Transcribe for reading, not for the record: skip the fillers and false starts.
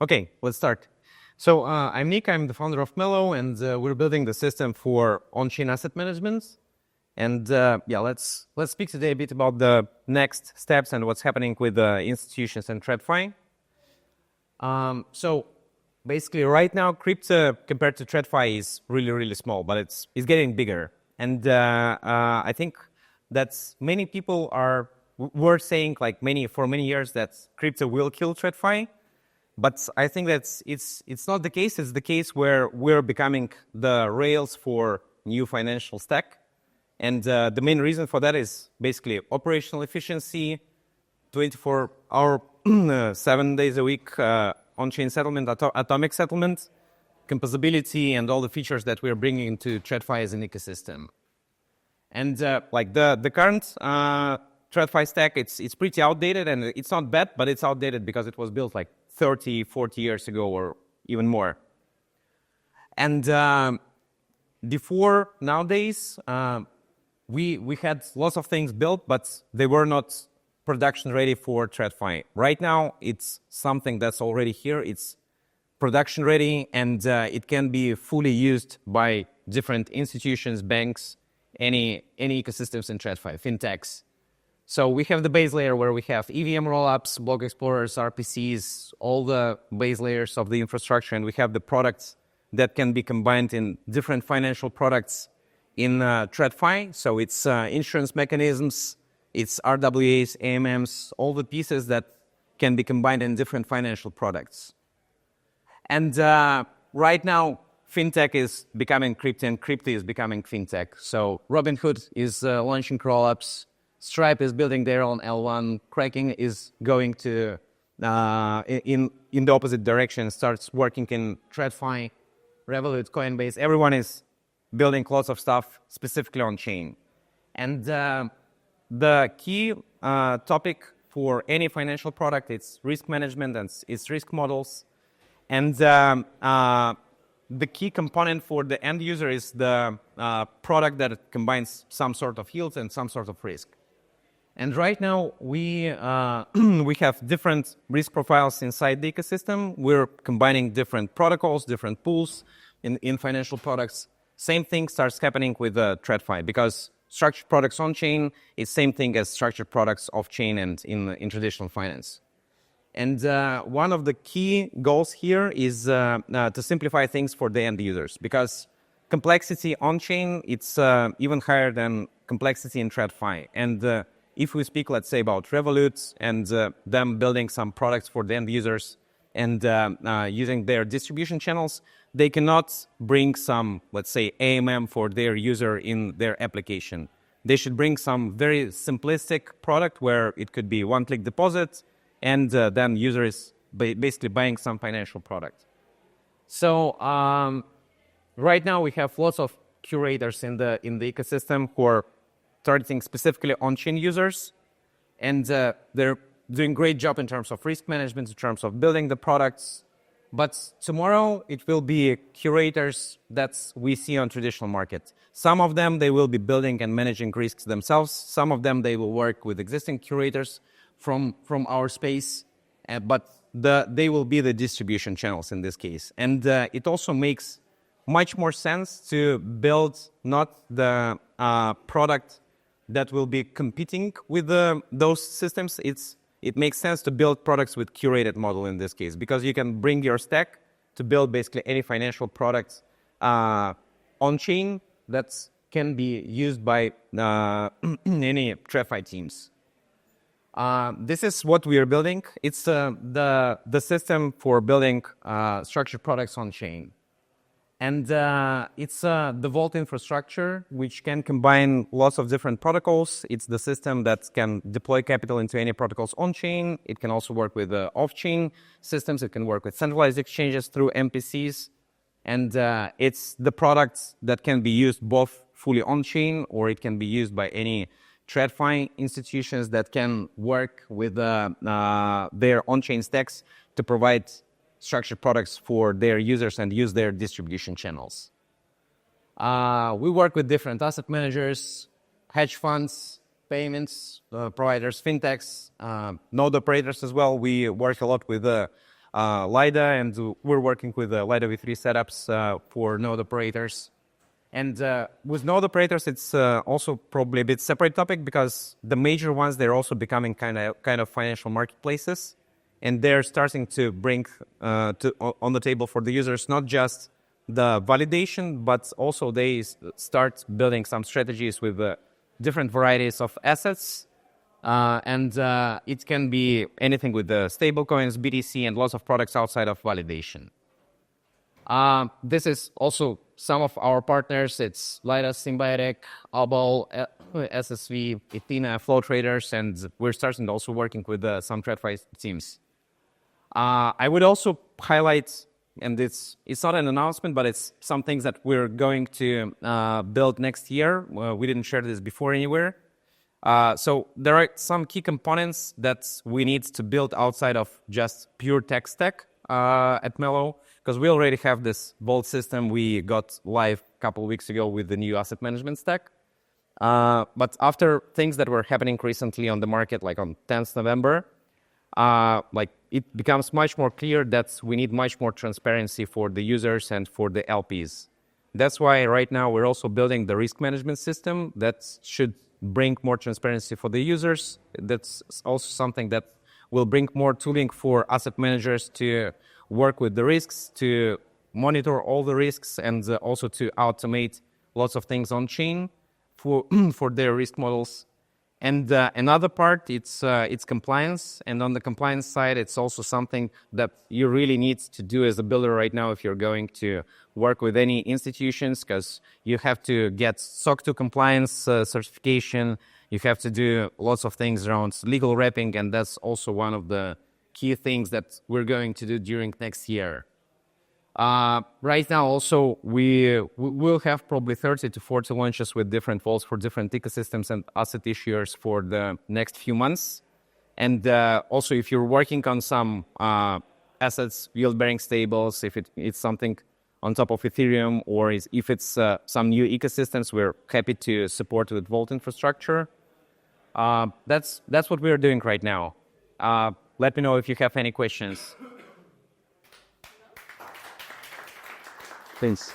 Okay, let's start. So I'm Nick. I'm the founder of Mello, and we're building the system for on-chain asset management. And yeah, let's speak today a bit about the next steps and what's happening with institutions and TradFi. So basically, right now, crypto compared to TradFi is really small, but it's getting bigger. And I think that many people were saying for many years that crypto will kill TradFi. But I think that it's not the case. It's the case where we're becoming the rails for new financial stack. And the main reason for that is basically operational efficiency, 24-hour, 7 days a week on-chain settlement, atomic settlement, composability, and all the features that we're bringing into TradFi as an ecosystem. And the current TradFi stack, it's pretty outdated, and it's not bad, but it's outdated because it was built 30, 40 years ago or even more. And before nowadays, we had lots of things built, but they were not production ready for TradFi. Right now, it's something that's already here. It's production ready, and it can be fully used by different institutions, banks, any ecosystems in TradFi, fintechs. So we have the base layer where we have EVM rollups, block explorers, RPCs, all the base layers of the infrastructure, and we have the products that can be combined in different financial products in TradFi. So it's insurance mechanisms, it's RWAs, AMMs, all the pieces that can be combined in different financial products. And right now, fintech is becoming crypto, and crypto is becoming fintech. So Robinhood is launching rollups. Stripe is building their own L1. Kraken is going to in the opposite direction, starts working in TradFi, Revolut, Coinbase. Everyone is building lots of stuff specifically on chain. And the key topic for any financial product is risk management and its risk models. And the key component for the end user is the product that combines some sort of yield and some sort of risk. And right now, we have different risk profiles inside the ecosystem. We're combining different protocols, different pools in financial products. Same thing starts happening with TradFi, because structured products on-chain is same thing as structured products off-chain and in traditional finance. And one of the key goals here is to simplify things for the end users, because complexity on-chain, it's even higher than complexity in TradFi. And if we speak, let's say, about Revolut and them building some products for the end users and using their distribution channels, they cannot bring some, let's say, AMM for their user in their application. They should bring some very simplistic product where it could be one-click deposit, and then user is basically buying some financial product. So right now we have lots of curators in the ecosystem who are targeting specifically on-chain users, and they're doing a great job in terms of risk management, in terms of building the products. But tomorrow it will be curators that we see on traditional market. Some of them, they will be building and managing risks themselves. Some of them, they will work with existing curators from our space, but they will be the distribution channels in this case. And it also makes much more sense to build not the product that will be competing with those systems. It makes sense to build products with curated model in this case, because you can bring your stack to build basically any financial product on-chain that can be used by any TradFi teams. This is what we are building. It's the system for building structured products on-chain. And it's the Vault infrastructure, which can combine lots of different protocols. It's the system that can deploy capital into any protocols on-chain. It can also work with off-chain systems. It can work with centralized exchanges through MPCs. And it's the products that can be used both fully on-chain, or it can be used by any TradFi institutions that can work with their on-chain stacks to provide structured products for their users and use their distribution channels. We work with different asset managers, hedge funds, payments providers, fintechs, node operators as well. We work a lot with LiDA, and we're working with LiDA v3 setups for node operators. And with node operators, it's also probably a bit separate topic because the major ones, they're also becoming kind of financial marketplaces, and they're starting to bring on the table for the users not just the validation, but also they start building some strategies with different varieties of assets. And it can be anything with the stablecoins, BTC, and lots of products outside of validation. This is also some of our partners. It's LiDA, Symbiotic, Obol, SSV, Ethena, Flow Traders, and we're starting also working with some TradFi teams. I would also highlight, and it's not an announcement, but it's some things that we're going to build next year. We didn't share this before anywhere. So there are some key components that we need to build outside of just pure tech stack at Melo, because we already have this Vault system we got live a couple of weeks ago with the new asset management stack. But after things that were happening recently on the market, like on 10th November, it becomes much more clear that we need much more transparency for the users and for the LPs. That's why right now we're also building the risk management system that should bring more transparency for the users. That's also something that will bring more tooling for asset managers to work with the risks, to monitor all the risks, and also to automate lots of things on chain for their risk models. And another part, it's compliance. And on the compliance side, it's also something that you really need to do as a builder right now if you're going to work with any institutions, because you have to get SOC 2 compliance certification. You have to do lots of things around legal wrapping, and that's also one of the key things that we're going to do during next year. Right now, also, we will have probably 30 to 40 launches with different vaults for different ecosystems and asset issuers for the next few months. And also, if you're working on some assets, yield-bearing stables, if it's something on top of Ethereum, or if it's some new ecosystems, we're happy to support with Vault infrastructure. That's what we're doing right now. Let me know if you have any questions. Thanks.